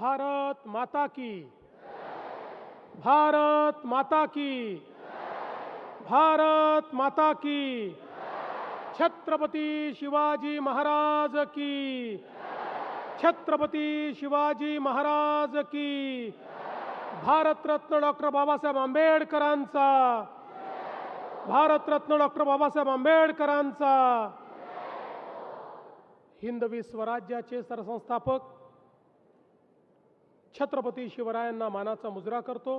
भारत माता की, भारत माता की, भारत माता की, छत्रपती शिवाजी महाराज की, छत्रपती शिवाजी महाराज की, भारतरत्न डॉक्टर बाबासाहेब आंबेडकरांचा, भारतरत्न डॉक्टर बाबासाहेब आंबेडकरांचा. हिंदवी स्वराज्याचे सरसंस्थापक छत्रपती शिवरायांना मानाचा मुजरा करतो.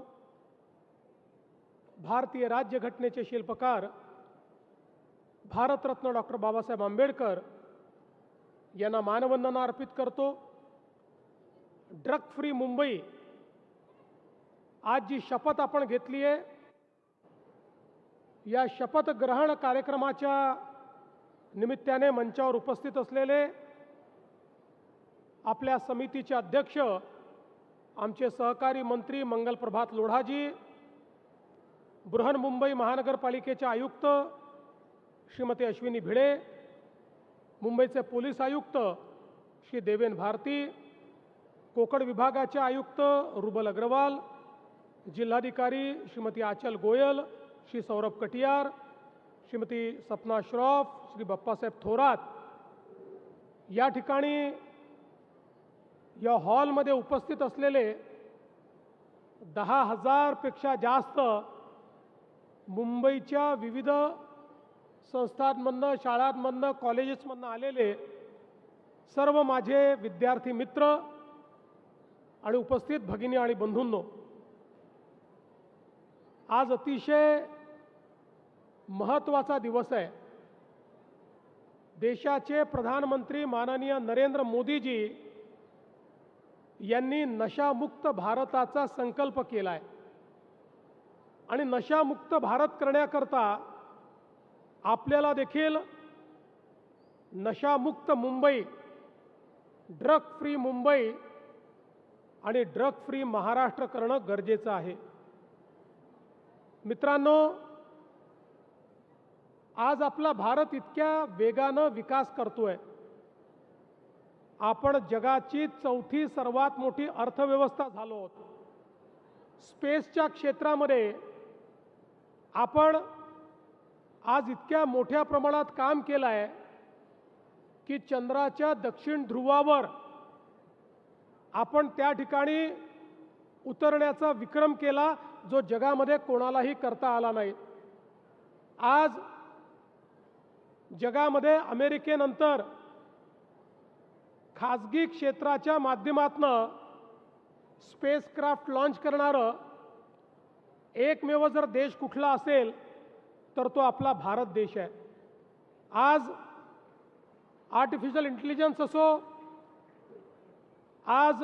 भारतीय राज्यघटनेचे शिल्पकार भारतरत्न डॉक्टर बाबासाहेब आंबेडकर यांना मानवंदना अर्पित करतो. ड्रग फ्री मुंबई आज जी शपथ आपण घेतली आहे, या शपथ ग्रहण कार्यक्रमाच्या निमित्ताने मंचावर उपस्थित असलेले आपल्या समितीचे अध्यक्ष आमचे सहकारी मंत्री मंगलप्रभात लोढाजी, बृहन्मुंबई महानगरपालिकेचे आयुक्त श्रीमती अश्विनी भिडे, मुंबईचे पोलीस आयुक्त श्री देवेन भारती, कोकण विभागाचे आयुक्त रुबल अग्रवाल, जिल्हाधिकारी श्रीमती आचल गोयल, श्री सौरभ कटियार, श्रीमती सपना श्रॉफ, श्री बाप्पासाहेब थोरात या ठिकाणी या हॉलमध्ये उपस्थित असलेले 10,000 पेक्षा जास्त मुंबईच्या विविध संस्थांमधनं, शाळांमधनं, कॉलेजेसमधनं आलेले सर्व माझे विद्यार्थी मित्र आणि उपस्थित भगिनी आणि बंधूंनो, आज अतिशय महत्त्वाचा दिवस आहे. देशाचे प्रधानमंत्री माननीय नरेंद्र मोदीजी यांनी नशामुक्त भारताचा संकल्प केला आहे आणि नशामुक्त भारत करण्याकरता आपल्याला देखील नशामुक्त मुंबई, ड्रग फ्री मुंबई आणि ड्रग फ्री महाराष्ट्र करणं गरजेचं आहे. मित्रांनो, आज आपला भारत इतक्या वेगानं विकास करतोय. आपण जगाची 4थी सर्वात मोठी अर्थव्यवस्था झालो आहोत. स्पेसच्या क्षेत्रामध्ये आपण आज इतक्या मोठ्या प्रमाणात काम केलं आहे की चंद्राच्या दक्षिण ध्रुवावर आपण त्या ठिकाणी उतरण्याचा विक्रम केला, जो जगामध्ये कोणालाही करता आला नाही. आज जगामध्ये अमेरिकेनंतर खाजगी क्षेत्राच्या माध्यमातून स्पेसक्राफ्ट लॉन्च करणारं एकमेव जर देश कुठला असेल तर तो आपला भारत देश आहे. आज आर्टिफिशियल इंटेलिजन्स असो, आज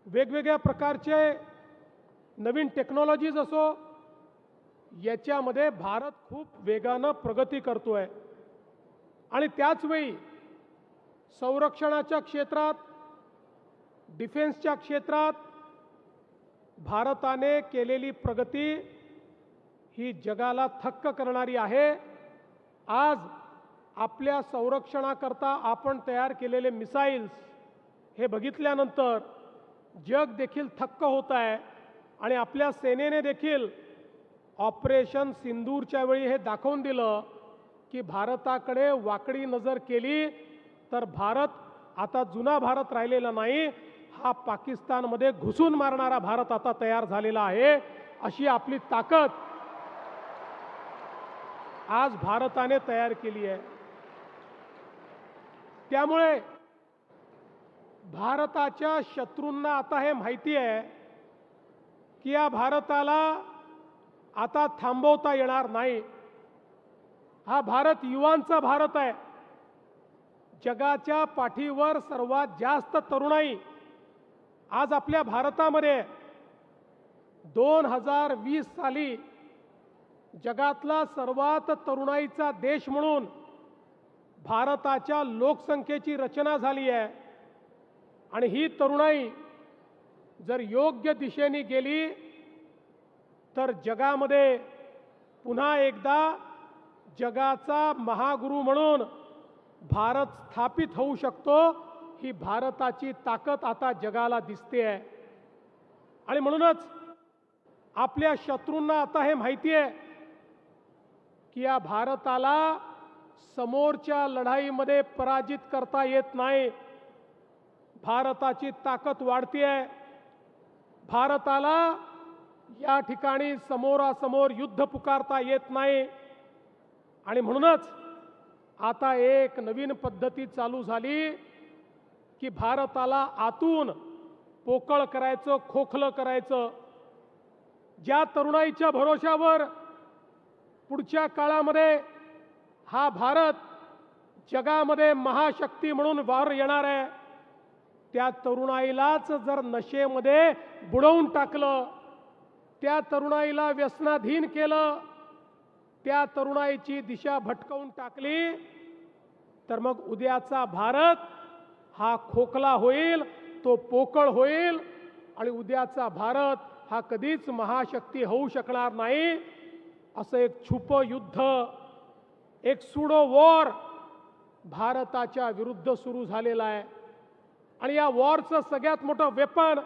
वेगवेगळ्या प्रकारचे नवीन टेक्नॉलॉजीज असो, याच्यामध्ये भारत खूप वेगानं प्रगती करतोय. आणि त्याचवेळी संरक्षणाच्या क्षेत्रात, डिफेन्सच्या क्षेत्रात भारताने केलेली प्रगती ही जगाला थक्क करणारी आहे. आज आपल्या संरक्षणाकरता आपण तयार केलेले मिसाईल्स हे बघितल्यानंतर जग देखील थक्क होत आहे आणि आपल्या सेनेने देखील ऑपरेशन सिंदूरच्या वेळी हे दाखवून दिलं की भारताकडे वाकडी नजर केली तर भारत आता जुना भारत राहिलेला नाही, हा पाकिस्तानमध्ये घुसून मारणारा भारत आता तयार झालेला आहे. अशी आपली ताकद आज भारताने तयार केली आहे. त्यामुळे भारताच्या शत्रूंना आता हे माहिती आहे की या भारताला आता थांबवता येणार नाही. हा भारत युवांचा भारत आहे. जगाच्या पाठीवर सर्वात जास्त तरुणाई आज आपल्या भारतामध्ये 2020 साली जगातला सर्वात तरुणाईचा देश म्हणून भारताच्या लोकसंख्येची रचना झाली आहे. आणि ही तरुणाई जर योग्य दिशेने गेली तर जगामध्ये पुन्हा एकदा जगाचा महागुरू म्हणून भारत स्थापित होऊ शकतो, ही भारताची ताकद आता जगाला दिसते आहे. आणि म्हणूनच आपल्या शत्रूंना आता हे माहिती आहे की या भारताला समोरच्या लढाईमध्ये पराजित करता येत नाही. भारताची ताकद वाढते आहे. भारताला या ठिकाणी समोरासमोर युद्ध पुकारता येत नाही. आणि म्हणूनच आता एक नवीन पद्धती चालू झाली की भारताला आतून पोकळ करायचं, खोखलं करायचं. ज्या तरुणाईच्या भरोशावर पुढच्या काळामध्ये हा भारत जगामध्ये महाशक्ती म्हणून वर येणार आहे, त्या तरुणाईलाच जर नशेमध्ये बुडवून टाकलं, त्या तरुणाईला व्यसनाधीन केलं, त्या तरुणाईची दिशा भटकवून टाकली, तर मग उद्याचा भारत हा खोखला होईल, तो पोकळ होईल. आणि उद्याचा भारत हा कधीच महाशक्ती होऊ शकणार नाही. असं एक छुप युद्ध, एक सुडो वॉर भारताच्या विरुद्ध सुरू झालेला आहे. आणि या वॉरचं सगळ्यात मोठं वेपन,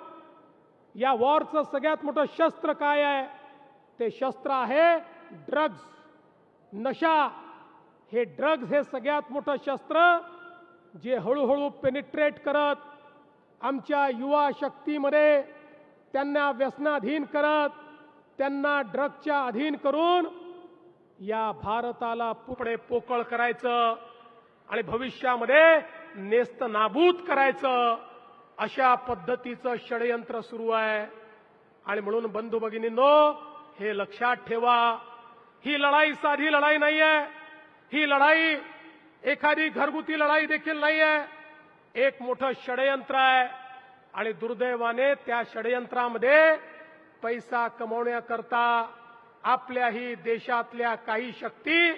या वॉरचं सगळ्यात मोठं शस्त्र काय आहे? ते शस्त्र आहे ड्रग्ज, नशा. हे ड्रग्ज हे सगळ्यात मोठं शस्त्र, जे हळूहळू पेनिट्रेट करत आमच्या युवा शक्तीमध्ये त्यांना व्यसनाधीन करत, त्यांना ड्रग्जच्या अधीन करून या भारताला पुढे पोकळ करायचं आणि भविष्यामध्ये नेस्त नाबूद करायचं, अशा पद्धतीचं षडयंत्र सुरू आहे. आणि म्हणून बंधू भगिनींनो, हे लक्षात ठेवा, ही लढाई साधी लढाई नाही आहे. ही लढाई एखादी घरगुती लढाई देखील नाही आहे. एक मोठं षडयंत्र आहे. आणि दुर्दैवाने त्या षडयंत्रामध्ये पैसा कमवण्याकरता आपल्याही देशातल्या काही शक्ती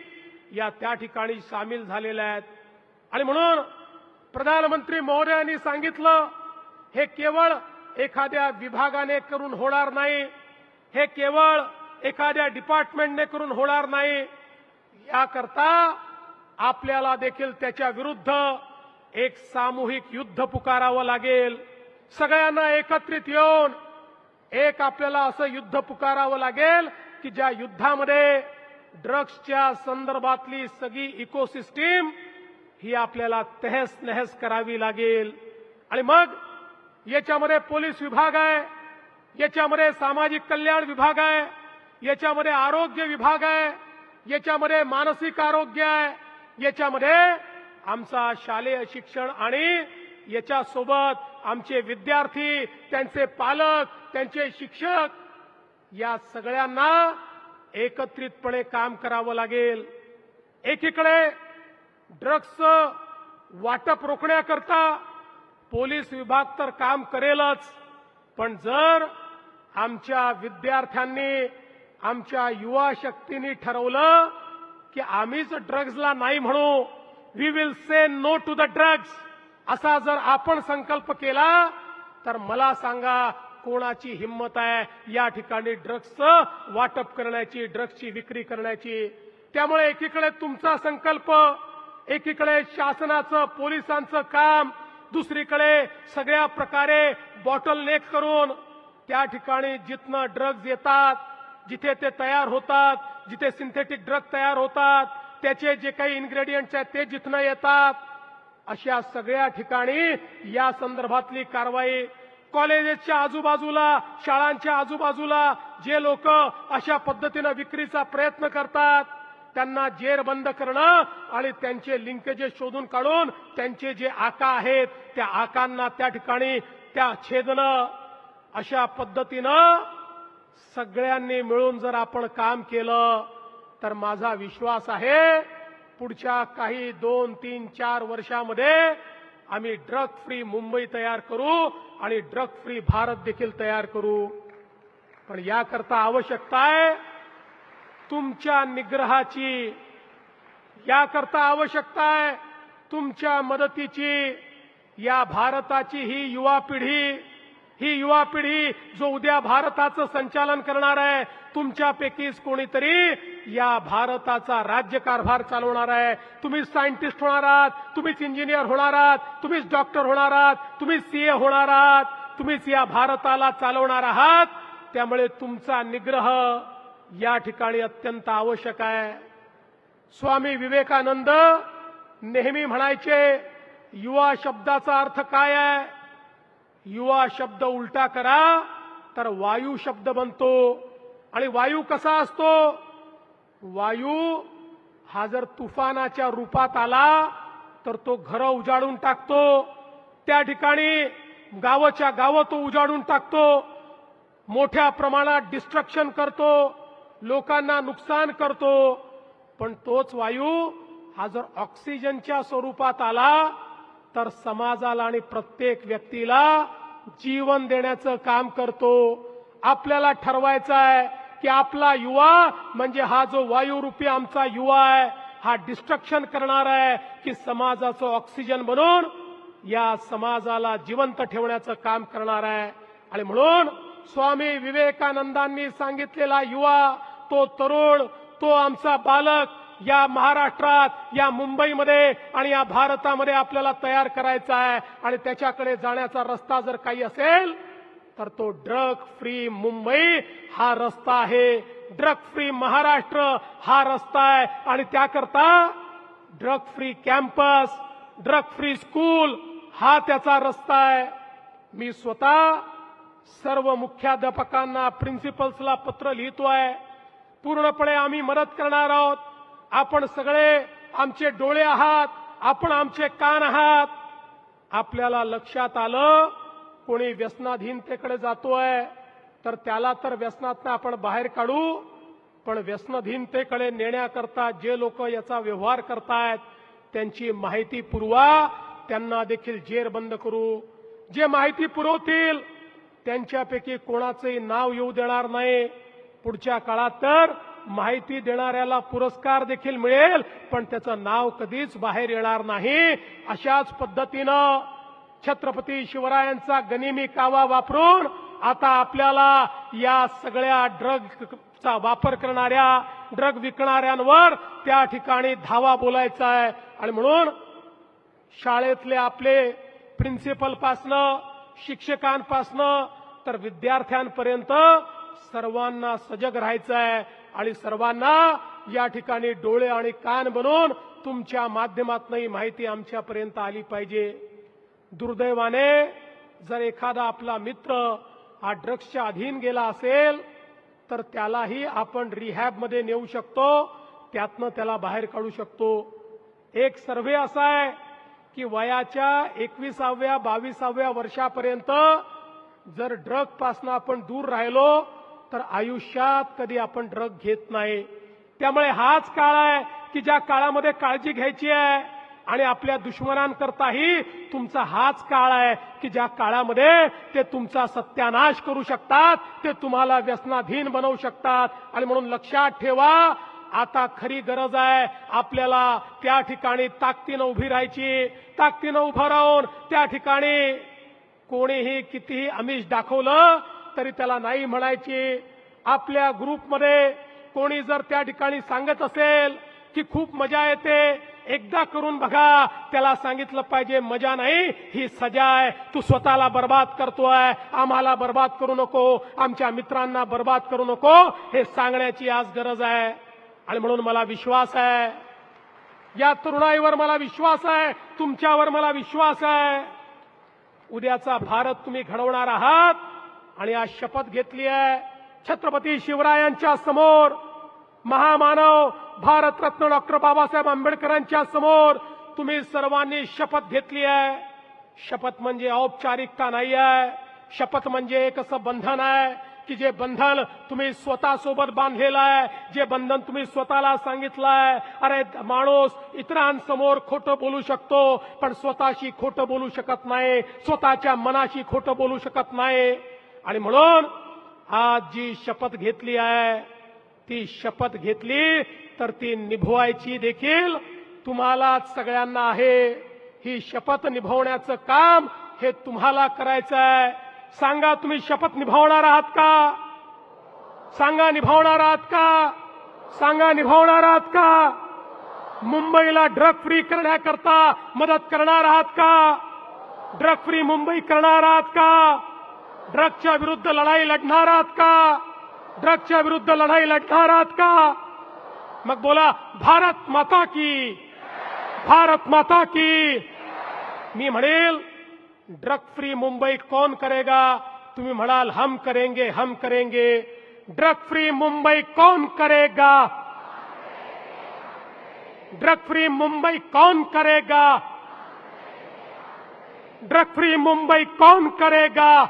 या त्या ठिकाणी सामील झालेल्या आहेत. आणि म्हणून प्रधानमंत्री महोदयांनी सांगितलं, हे केवळ एखाद्या विभागाने करून होणार नाही, हे केवळ एखाद्या डिपार्टमेंटने करून होणार नाही. याकरता आपल्याला देखील त्याच्या विरुद्ध एक सामूहिक युद्ध पुकारावं लागेल. सगळ्यांना एकत्रित येऊन एक आपल्याला असं युद्ध पुकारावं लागेल की ज्या युद्धामध्ये ड्रग्सच्या संदर्भातली सगळी इकोसिस्टीम ही आपल्याला तहस नहस करावी लागेल. आणि मग याच्यामध्ये पोलीस विभाग आहे, याच्यामध्ये सामाजिक कल्याण विभाग आहे, याच्यामध्ये आरोग्य विभाग आहे, याच्यामध्ये मानसिक आरोग्य आहे, याच्यामध्ये आमचा शालेय शिक्षण आणि याच्यासोबत आमचे विद्यार्थी, त्यांचे पालक, त्यांचे शिक्षक, या सगळ्यांना एकत्रितपणे काम करावं लागेल. एकीकडे ड्रग्सचं वाटप रोखण्याकरता पोलीस विभाग तर काम करेलच, पण जर आमच्या विद्यार्थ्यांनी, आमच्या युवा शक्तींनी ठरवलं की आम्हीच ड्रग्सला नाही म्हणू, we will say no to the drugs, असा जर आपण संकल्प केला, तर मला सांगा कोणाची हिंमत आहे या ठिकाणी ड्रग्सचं वाटप करण्याची, ड्रग्सची विक्री करण्याची. त्यामुळे एकीकडे तुमचा संकल्प, एकीकडे शासनाचं, पोलिसांचं काम, दुसरीकडे सगळ्या प्रकारे बॉटलनेक करून त्या ठिकाणी जिथनं ड्रग्ज येतात, जिथे ते तयार होतात, जिथे सिंथेटिक ड्रग तयार होतात, त्याचे जे काही इन्ग्रेडियंट्स आहेत ते जिथनं येतात, अशा सगळ्या ठिकाणी या संदर्भातली कारवाई. कॉलेजेसच्या आजूबाजूला, शाळांच्या आजूबाजूला जे लोक अशा पद्धतीनं विक्रीचा प्रयत्न करतात, त्यांना जेरबंद करणं आणि त्यांचे लिंकेजेस शोधून काढून त्यांचे जे आका आहेत त्या आकांना त्या ठिकाणी त्या छेदणं, अशा पद्धतीनं सगळ्यांनी मिळून जर आपण काम केलं तर माझा विश्वास आहे पुढच्या काही 2, 3, 4 वर्षामध्ये आम्ही ड्रग फ्री मुंबई तयार करू आणि ड्रग फ्री भारत देखील तयार करू. पण याकरता आवश्यकता आहे तुमच्या निग्रहाची, याकरता आवश्यकता आहे तुमच्या मदतीची. या भारताची ही युवा पिढी, ही युवा पिढी जो उद्या भारताचं संचालन करणार आहे, तुमच्यापैकीच कोणीतरी या भारताचा राज्यकारभार चालवणार आहे. तुम्ही सायंटिस्ट होणार आहात, तुम्हीच इंजिनियर होणार आहात, तुम्हीच डॉक्टर होणार आहात, तुम्हीच सीए होणार आहात, तुम्हीच या भारताला चालवणार आहात. त्यामुळे तुमचा निग्रह या ठिकाणी अत्यंत आवश्यक आहे. स्वामी विवेकानंद नेहमी म्हणायचे, युवा शब्दाचा अर्थ काय आहे? युवा शब्द उलटा करा तर वायू शब्द बनतो. आणि वायू कसा असतो? वायू हा जर तुफानाच्या रूपात आला तर तो घरं उजाडून टाकतो. त्या ठिकाणी गावाच्या गावं तो उजाडून टाकतो, मोठ्या प्रमाणात डिस्ट्रक्शन करतो, लोकांना नुकसान करतो. पण तोच वायू हा जर ऑक्सिजनच्या स्वरूपात आला तर समाजाला आणि प्रत्येक व्यक्तीला जीवन देण्याचं काम करतो. आपल्याला ठरवायचं आहे की आपला युवा म्हणजे हा जो वायुरूपी आमचा युवा आहे, हा डिस्ट्रक्शन करणार आहे की समाजाचं ऑक्सिजन बनून या समाजाला जिवंत ठेवण्याचं काम करणार आहे. आणि म्हणून स्वामी विवेकानंदांनी सांगितलेला युवा, तो तरुण, तो आमचा बालक या महाराष्ट्रात, या मुंबईमध्ये आणि या भारतामध्ये आपल्याला तयार करायचा आहे. आणि त्याच्याकडे जाण्याचा रस्ता जर काही असेल तर तो ड्रग फ्री मुंबई हा रस्ता आहे, ड्रग फ्री महाराष्ट्र हा रस्ता आहे. आणि त्याकरता drug free campus, drug free school हा त्याचा रस्ता आहे. मी स्वतः सर्व मुख्याध्यापकांना, प्रिन्सिपल्सला पत्र लिहितोय. पूर्णपणे आम्ही मदत करणार आहोत. आपण सगळे आमचे डोळे आहात, आपण आमचे कान आहात. आपल्याला लक्षात आलं कोणी व्यसनाधीनतेकडे जातोय तर त्याला तर व्यसनातनं आपण बाहेर काढू, पण व्यसनाधीनतेकडे नेण्याकरता जे लोक याचा व्यवहार करतायत त्यांची माहिती पुरवा, त्यांना देखील जेरबंद करू. जे माहिती पुरवतील त्यांच्यापैकी कोणाचंही नाव येऊ देणार नाही. पुढच्या काळात तर माहिती देणाऱ्याला पुरस्कार देखील मिळेल, पण त्याचं नाव कधीच बाहेर येणार नाही. अशाच पद्धतीनं छत्रपती शिवरायांचा गनिमी कावा वापरून आता आपल्याला या सगळ्या ड्रगचा वापर करणाऱ्या, ड्रग विकणाऱ्यांवर त्या ठिकाणी धावा बोलायचा आहे. आणि म्हणून शाळेतले आपले प्रिन्सिपलपासनं, शिक्षकांपासनं तर विद्यार्थ्यांपर्यंत सर्वांना सजग राहायचं आहे. आणि सर्वांना या ठिकाणी डोळे आणि कान बनून तुमच्या माध्यमातून ही माहिती आमच्यापर्यंत आली पाहिजे. दुर्दैवाने जर एखादा आपला मित्र हा ड्रग्सच्या अधीन गेला असेल तर त्यालाही आपण रिहॅबमध्ये नेऊ शकतो, त्यातनं त्याला बाहेर काढू शकतो. एक सर्व्हे असा आहे की वयाच्या 21व्या 22व्या वर्षापर्यंत जर ड्रग पासून आपण दूर राहिलो तर आयुष्यात कधी आपण ड्रग घेत नाही. त्यामुळे हाच काळ आहे की ज्या काळामध्ये काळजी घ्यायची आहे. आणि आपल्या दुश्मनांकरताही तुमचा हाच काळ आहे की ज्या काळामध्ये ते तुमचा सत्यानाश करू शकतात, ते तुम्हाला व्यसनाधीन बनवू शकतात. आणि म्हणून लक्षात ठेवा, आता खरी गरज आहे आपल्याला त्या ठिकाणी ताकदीनं उभी राहायची. ताकदीनं उभं राहून त्या ठिकाणी कोणीही कितीही आमिष दाखवलं तरी त्याला नाही म्हणायची. आपल्या ग्रुपमध्ये कोणी जर त्या ठिकाणी सांगत असेल की खूप मजा येते, एकदा करून बघा, त्याला सांगितलं पाहिजे मजा नाही, ही सजा आहे. तू स्वतःला बर्बाद करतोय, आम्हाला बर्बाद करू नको, आमच्या मित्रांना बर्बाद करू नको, हे सांगण्याची आज गरज आहे. आणि म्हणून मला विश्वास आहे, या तरुणाईवर मला विश्वास आहे, तुमच्यावर मला विश्वास आहे. उद्याचा भारत तुम्ही घडवणार आहात. आणि आज शपथ घेतली आहे छत्रपती शिवरायांच्या समोर, महामानव भारतरत्न डॉक्टर बाबासाहेब आंबेडकरांच्या समोर तुम्ही सर्वांनी शपथ घेतली आहे. शपथ म्हणजे औपचारिकता नाही आहे. शपथ म्हणजे एक असं बंधन आहे की जे बंधन तुम्ही स्वतःसोबत बांधलेलं आहे, जे बंधन तुम्ही स्वतःला सांगितलं आहे. अरे माणूस इतरांसमोर खोटं बोलू शकतो पण स्वतःशी खोटं बोलू शकत नाही, स्वतःच्या मनाशी खोटं बोलू शकत नाही. आणि म्हणून आज जी शपथ घेतली आहे, ती शपथ घेतली तर ती निभवायची देखील तुम्हाला सगळ्यांना आहे. ही शपथ निभवण्याचं काम हे तुम्हाला करायचं आहे. सांगा तुम्ही शपथ निभावणार आहात का? सांगा निभावणार आहात का? सांगा निभावणार आहात का? मुंबईला ड्रग फ्री करण्याकरता मदत करणार आहात का? ड्रग फ्री मुंबई करणार आहात का? ड्रगच्या विरुद्ध लढाई लढणार आहात का? ड्रगच्या विरुद्ध लढाई लढणार आहात का? मग बोला, भारत माता की, भारत माता की. मी म्हणेल ड्रग फ्री मुंबई कौन करेगा? तुम्ही म्हणाल हम करेंगे, हम करेंगे. ड्रग फ्री मुंबई कौन करेगा? ड्रग फ्री मुंबई कौन करेगा? ड्रग फ्री मुंबई कौन करेगा?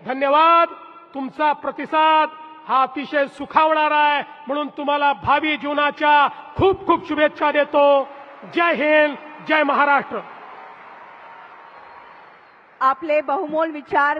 धन्यवाद. तुमचा प्रतिसाद हा अतिशय सुखावणारा आहे, म्हणून तुम्हाला भावी जीवनाच्या खूप खूप शुभेच्छा देतो. जय हिंद, जय महाराष्ट्र. आपले बहुमोल विचार